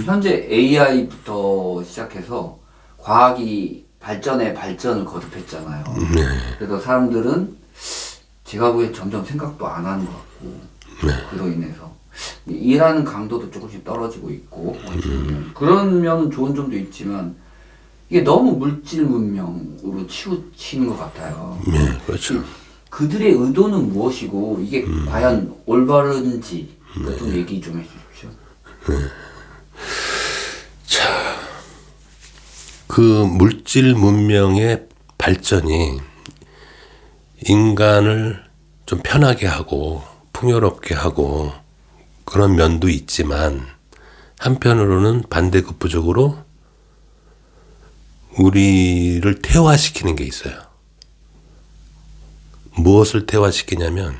현재 AI부터 시작해서 과학이 발전에 발전을 거듭했잖아요. 그래서 사람들은 제가 보기에 점점 생각도 안 하는 것 같고, 그로 인해서 일하는 강도도 조금씩 떨어지고 있고, 그런 면은 좋은 점도 있지만 이게 너무 물질 문명으로 치우치는 것 같아요. 네, 그렇죠. 그들의 의도는 무엇이고 이게 과연 올바른지 좀 얘기 좀 해주십시오. 그 물질 문명의 발전이 인간을 좀 편하게 하고 풍요롭게 하고 그런 면도 있지만 한편으로는 반대급부적으로 우리를 퇴화시키는 게 있어요. 무엇을 퇴화시키냐면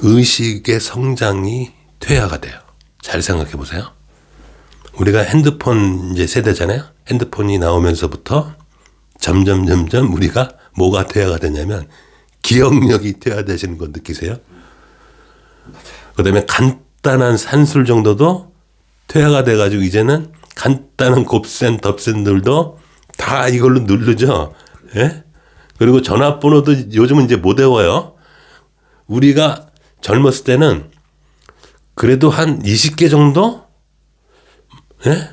의식의 성장이 퇴화가 돼요. 잘 생각해 보세요. 우리가 핸드폰 이제 세대잖아요. 핸드폰이 나오면서부터 점점 우리가 뭐가 퇴화가 되냐면 기억력이 퇴화되시는 거 느끼세요? 그 다음에 간단한 산술 정도도 퇴화가 돼가지고 이제는 간단한 곱셈, 덧셈들도 다 이걸로 누르죠. 예? 그리고 전화번호도 요즘은 이제 못 외워요. 우리가 젊었을 때는 그래도 한 20개 정도? 예?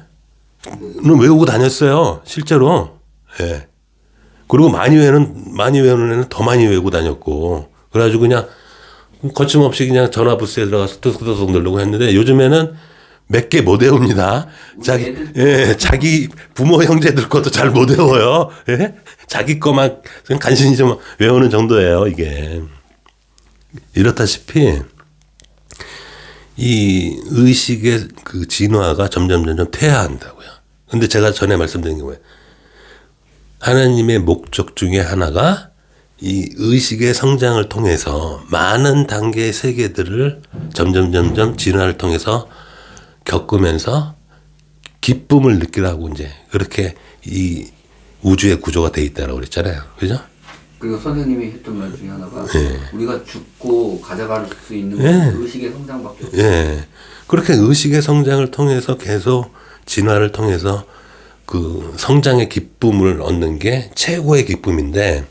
는 외우고 다녔어요. 실제로. 예. 그리고 많이 외우는 애는 더 많이 외우고 다녔고. 그래가지고 그냥 거침없이 그냥 전화부스에 들어가서 뚝뚝뚝 누르고 했는데 요즘에는 몇 개 못 외웁니다. 자기 부모 형제들 것도 잘 못 외워요. 예? 자기 거만 간신히 좀 외우는 정도예요, 이게. 이렇다시피 이 의식의 그 진화가 점점 퇴화한다고요. 근데 제가 전에 말씀드린 게 뭐예요? 하나님의 목적 중에 하나가 이 의식의 성장을 통해서 많은 단계의 세계들을 점점 진화를 통해서 겪으면서 기쁨을 느끼라고 이제 그렇게 이 우주의 구조가 돼 있다라고 그랬잖아요. 그죠? 그리고 선생님이 했던 말 중에 하나가 예. 우리가 죽고 가져갈 수 있는 예. 건 의식의 성장밖에 없어요. 예. 그렇게 의식의 성장을 통해서 계속 진화를 통해서 그 성장의 기쁨을 얻는 게 최고의 기쁨인데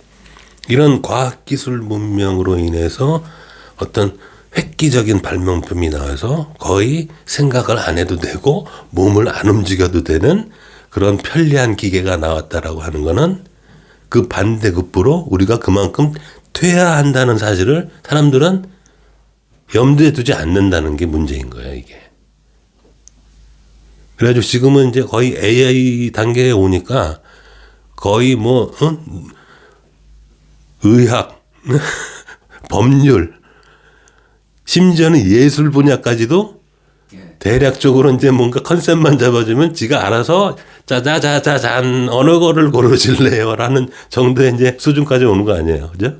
이런 과학기술 문명으로 인해서 어떤 획기적인 발명품이 나와서 거의 생각을 안 해도 되고 몸을 안 움직여도 되는 그런 편리한 기계가 나왔다라고 하는 거는 그 반대급부로 우리가 그만큼 퇴화한다는 사실을 사람들은 염두에 두지 않는다는 게 문제인 거예요, 이게. 그래가지고 지금은 이제 거의 AI 단계에 오니까 거의 의학, 법률, 심지어는 예술 분야까지도 대략적으로 이제 뭔가 컨셉만 잡아주면 지가 알아서 짜자자자잔 어느 거를 고르실래요? 라는 정도의 이제 수준까지 오는 거 아니에요. 그죠?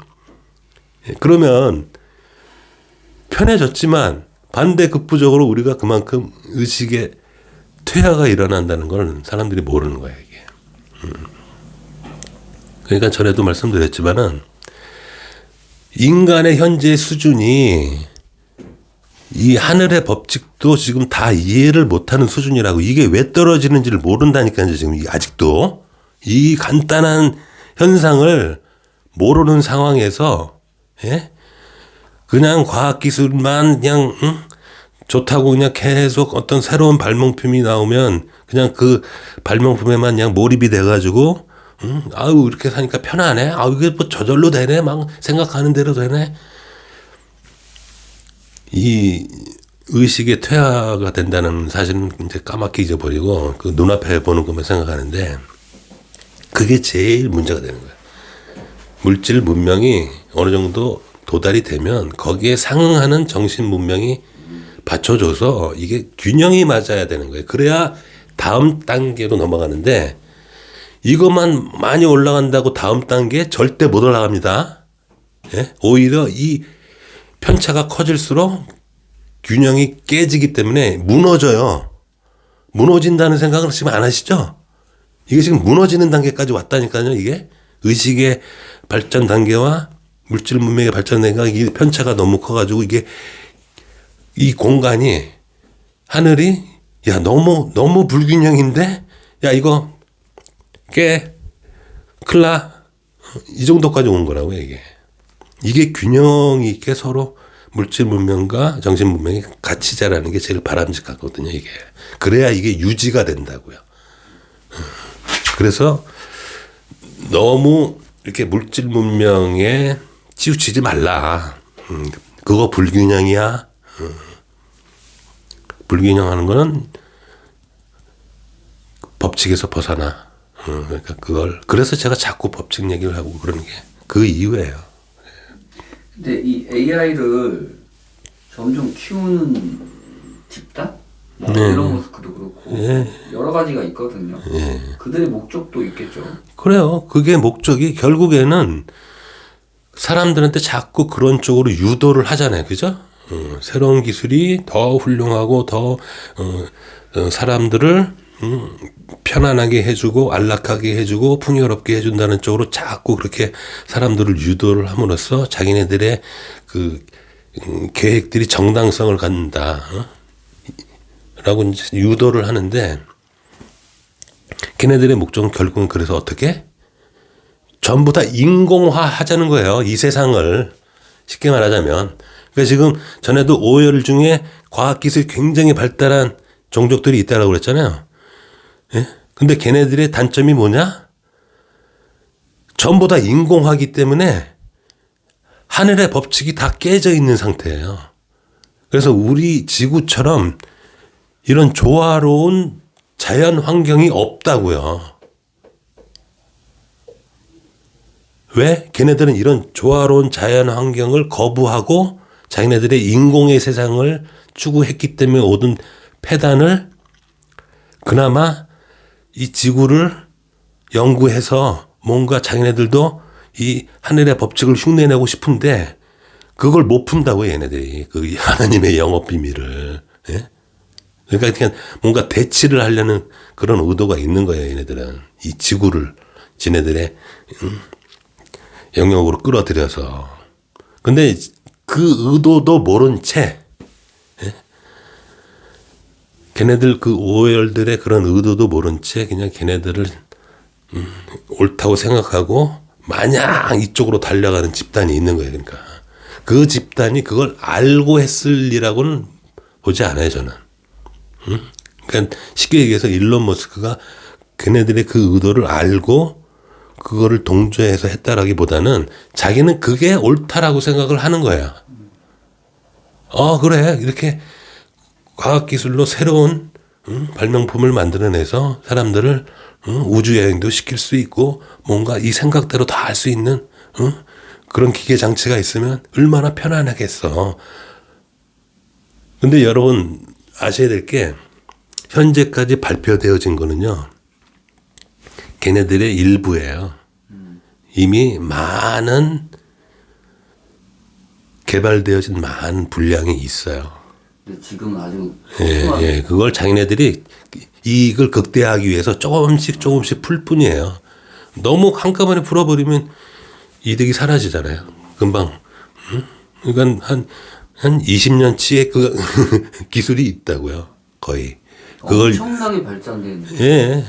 그러면 편해졌지만 반대급부적으로 우리가 그만큼 의식의 퇴화가 일어난다는 걸 사람들이 모르는 거예요, 이게. 그러니까 전에도 말씀드렸지만은 인간의 현재 수준이 이 하늘의 법칙도 지금 다 이해를 못하는 수준이라고 이게 왜 떨어지는지를 모른다니까요, 지금 아직도. 이 간단한 현상을 모르는 상황에서, 예? 그냥 과학기술만 그냥, 좋다고 그냥 계속 어떤 새로운 발명품이 나오면 그냥 그 발명품에만 그냥 몰입이 돼가지고, 아유, 이렇게 사니까 편하네. 아유, 이게 뭐 저절로 되네. 막 생각하는 대로 되네. 이 의식의 퇴화가 된다는 사실은 이제 까맣게 잊어버리고 그 눈앞에 보는 것만 생각하는데 그게 제일 문제가 되는 거예요. 물질 문명이 어느 정도 도달이 되면 거기에 상응하는 정신 문명이 받쳐줘서 이게 균형이 맞아야 되는 거예요. 그래야 다음 단계로 넘어가는데 이것만 많이 올라간다고 다음 단계에 절대 못 올라갑니다. 예? 오히려 이 편차가 커질수록 균형이 깨지기 때문에 무너져요. 무너진다는 생각을 지금 안 하시죠? 이게 지금 무너지는 단계까지 왔다니까요. 이게 의식의 발전 단계와 물질 문명의 발전 단계가 이 편차가 너무 커가지고 이게 이 공간이 하늘이 야, 너무 불균형인데? 야, 이거 깨, 클라. 이 정도까지 온 거라고, 이게. 이게 균형 있게 서로 물질 문명과 정신 문명이 같이 자라는 게 제일 바람직하거든요, 이게. 그래야 이게 유지가 된다고요. 그래서 너무 이렇게 물질 문명에 치우치지 말라. 그거 불균형이야. 불균형하는 거는 법칙에서 벗어나. 그러니까 그래서 제가 자꾸 법칙 얘기를 하고 그러는 게 그 이유예요. 근데 이 AI를 점점 키우는 집단? 뭐 일론 머스크도 그렇고 여러 가지가 있거든요. 그들의 목적도 있겠죠. 그래요. 그게 목적이 결국에는 사람들한테 자꾸 그런 쪽으로 유도를 하잖아요. 그죠? 새로운 기술이 더 훌륭하고 더 사람들을 편안하게 해주고 안락하게 해주고 풍요롭게 해준다는 쪽으로 자꾸 그렇게 사람들을 유도를 함으로써 자기네들의 그 계획들이 정당성을 갖는다. 라고 이제 유도를 하는데 걔네들의 목적은 결국은 그래서 어떻게? 전부 다 인공화 하자는 거예요. 이 세상을. 쉽게 말하자면. 그러니까 지금 전에도 오열 중에 과학기술이 굉장히 발달한 종족들이 있다고 그랬잖아요. 예? 근데 걔네들의 단점이 뭐냐? 전부 다 인공화기 때문에 하늘의 법칙이 다 깨져 있는 상태예요. 그래서 우리 지구처럼 이런 조화로운 자연 환경이 없다고요. 왜? 걔네들은 이런 조화로운 자연 환경을 거부하고 자기네들의 인공의 세상을 추구했기 때문에 얻은 패단을 그나마 이 지구를 연구해서 뭔가 자기네들도 이 하늘의 법칙을 흉내내고 싶은데 그걸 못 푼다고 얘네들이 그 하나님의 영업 비밀을. 예? 그러니까 그냥 뭔가 대치를 하려는 그런 의도가 있는 거예요. 얘네들은 이 지구를 지네들의 영역으로 끌어들여서. 근데 그 의도도 모른 채 걔네들 그 오열들의 그런 의도도 모른 채 그냥 걔네들을 옳다고 생각하고 마냥 이쪽으로 달려가는 집단이 있는 거예요. 그러니까 그 집단이 그걸 알고 했을 리라고는 보지 않아요. 저는. 그러니까 쉽게 얘기해서 일론 머스크가 걔네들의 그 의도를 알고 그거를 동조해서 했다라기보다는 자기는 그게 옳다라고 생각을 하는 거야. 그래. 이렇게 과학기술로 새로운 발명품을 만들어내서 사람들을 우주여행도 시킬 수 있고 뭔가 이 생각대로 다 할 수 있는 그런 기계장치가 있으면 얼마나 편안하겠어. 근데 여러분 아셔야 될 게 현재까지 발표되어진 거는요. 걔네들의 일부예요. 이미 많은 개발되어진 많은 분량이 있어요. 근데 지금 아주 예, 그걸 자기네들이 이익을 극대화하기 위해서 조금씩 풀 뿐이에요. 너무 한꺼번에 풀어버리면 이득이 사라지잖아요. 금방. 그러니까 한 20년치의 그 기술이 있다고요. 거의. 그걸 엄청나게 발전된. 예.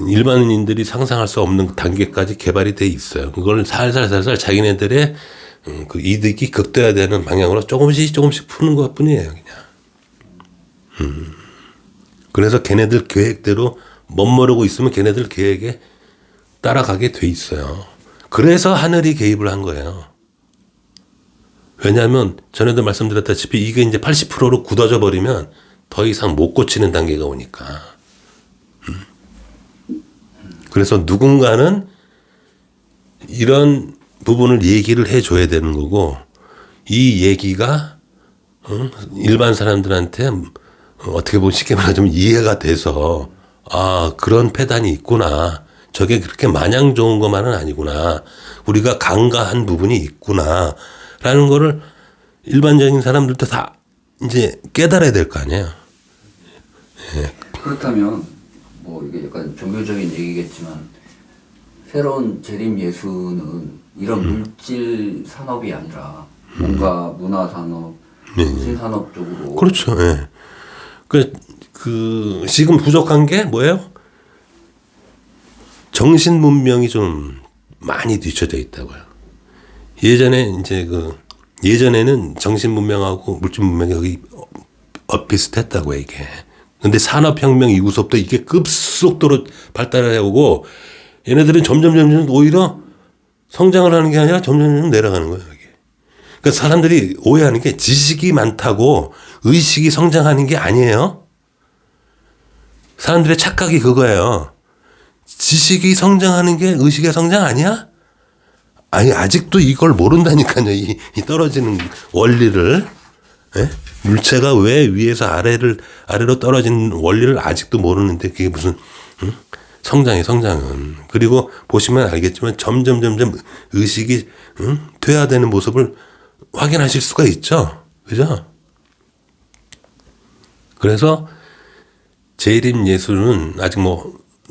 일반인들이 상상할 수 없는 단계까지 개발이 돼 있어요. 그걸 살살 자기네들의 그 이득이 극대화되는 방향으로 조금씩 푸는 것 뿐이에요, 그냥. 그래서 걔네들 계획대로 멋모르고 있으면 걔네들 계획에 따라가게 돼 있어요. 그래서 하늘이 개입을 한 거예요. 왜냐하면 전에도 말씀드렸다시피 이게 이제 80%로 굳어져 버리면 더 이상 못 고치는 단계가 오니까. 그래서 누군가는 이런 부분을 얘기를 해줘야 되는 거고 이 얘기가 일반 사람들한테 어떻게 보면 쉽게 말하자면 이해가 돼서 그런 패단이 있구나. 저게 그렇게 마냥 좋은 것만은 아니구나. 우리가 간과한 부분이 있구나. 라는 거를 일반적인 사람들도 다 이제 깨달아야 될 거 아니에요. 예. 그렇다면 뭐 이게 약간 종교적인 얘기겠지만 새로운 재림 예수는 이런 물질 산업이 아니라 뭔가 문화 산업, 신산업 쪽으로. 그렇죠. 예. 지금 부족한 게 뭐예요? 정신 문명이 좀 많이 뒤쳐져 있다고요. 예전에는 정신 문명하고 물질 문명이 거의 비슷했다고 이게. 근데 산업혁명 이후부터 이게 급속도로 발달해 오고 얘네들은 점점 오히려 성장을 하는 게 아니라 점점 내려가는 거예요. 이게. 그러니까 사람들이 오해하는 게 지식이 많다고 의식이 성장하는 게 아니에요. 사람들의 착각이 그거예요. 지식이 성장하는 게 의식의 성장 아니야? 아니 아직도 이걸 모른다니까요. 이 떨어지는 원리를. 예? 물체가 왜 위에서 아래로 떨어지는 원리를 아직도 모르는데 그게 무슨 성장은. 그리고 보시면 알겠지만 점점 의식이 퇴화되는 모습을 확인하실 수가 있죠. 그죠? 그래서 재림 예술은 아직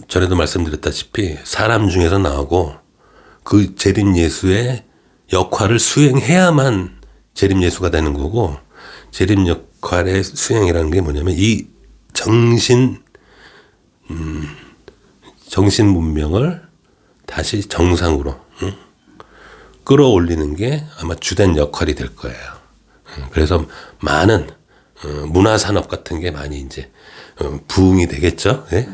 전에도 말씀드렸다시피 사람 중에서 나오고 그 재림 예수의 역할을 수행해야만 재림 예수가 되는 거고 재림 역할의 수행이라는 게 뭐냐면 이 정신 문명을 다시 정상으로 끌어올리는 게 아마 주된 역할이 될 거예요. 그래서 많은 문화 산업 같은 게 많이 이제 부흥이 되겠죠. 네?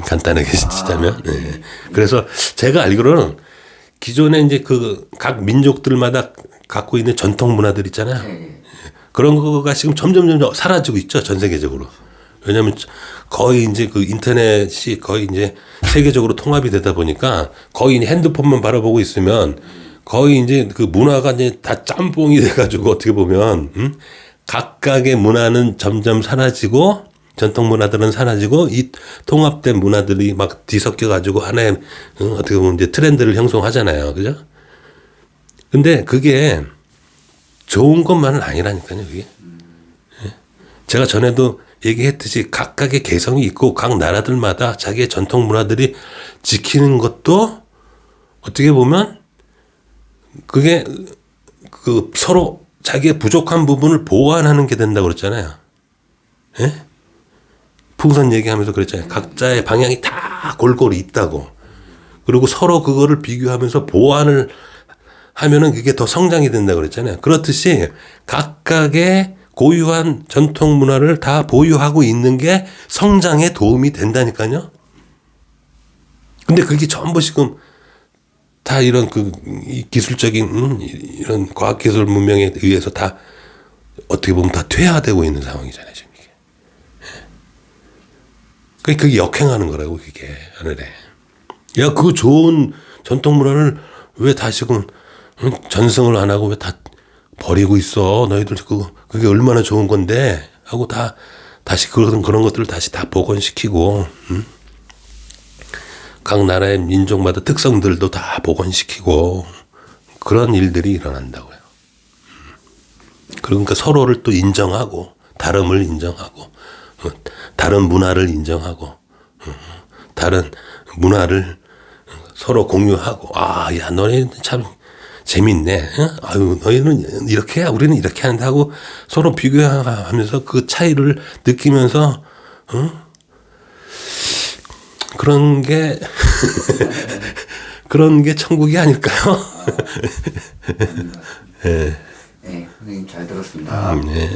간단하게 치자면. 네. 그래서 제가 알기로는 기존에 이제 각 민족들마다 갖고 있는 전통 문화들 있잖아요. 그런 거가 지금 점점 사라지고 있죠. 전 세계적으로. 왜냐하면 거의 이제 그 인터넷이 거의 이제 세계적으로 통합이 되다 보니까 거의 핸드폰만 바라보고 있으면 거의 이제 그 문화가 이제 다 짬뽕이 돼가지고 어떻게 보면 각각의 문화는 점점 사라지고 전통 문화들은 사라지고 이 통합된 문화들이 막 뒤섞여가지고 하나의 어떻게 보면 이제 트렌드를 형성하잖아요. 그죠? 근데 그게 좋은 것만은 아니라니까요. 그게. 제가 전에도 얘기했듯이 각각의 개성이 있고 각 나라들마다 자기의 전통 문화들이 지키는 것도 어떻게 보면 그게 서로 자기의 부족한 부분을 보완하는 게 된다고 그랬잖아요. 예? 풍선 얘기하면서 그랬잖아요. 각자의 방향이 다 골고루 있다고. 그리고 서로 그거를 비교하면서 보완을 하면은 그게 더 성장이 된다고 그랬잖아요. 그렇듯이 각각의 고유한 전통 문화를 다 보유하고 있는 게 성장에 도움이 된다니까요. 근데 그게 전부 지금 다 이런 이 기술적인 이런 과학기술 문명에 의해서 다 어떻게 보면 다 퇴화되고 있는 상황이잖아요. 지금 이게. 그게 역행하는 거라고 그게 하늘에. 야, 그 좋은 전통 문화를 왜 다시금 전승을 안 하고 왜 다 버리고 있어? 너희들 그게 얼마나 좋은 건데 하고 다시 그런 것들을 다시 다 복원시키고 각 나라의 민족마다 특성들도 다 복원시키고 그런 일들이 일어난다고요. 그러니까 서로를 또 인정하고 다름을 인정하고 다른 문화를 인정하고 다른 문화를 서로 공유하고 야 너네 참 재밌네. 아유 너희는 이렇게 해 우리는 이렇게 하는데 하고 서로 비교하면서 그 차이를 느끼면서 그런 게 그런 게 천국이 아닐까요? 네, 선생님 잘 들었습니다. 네.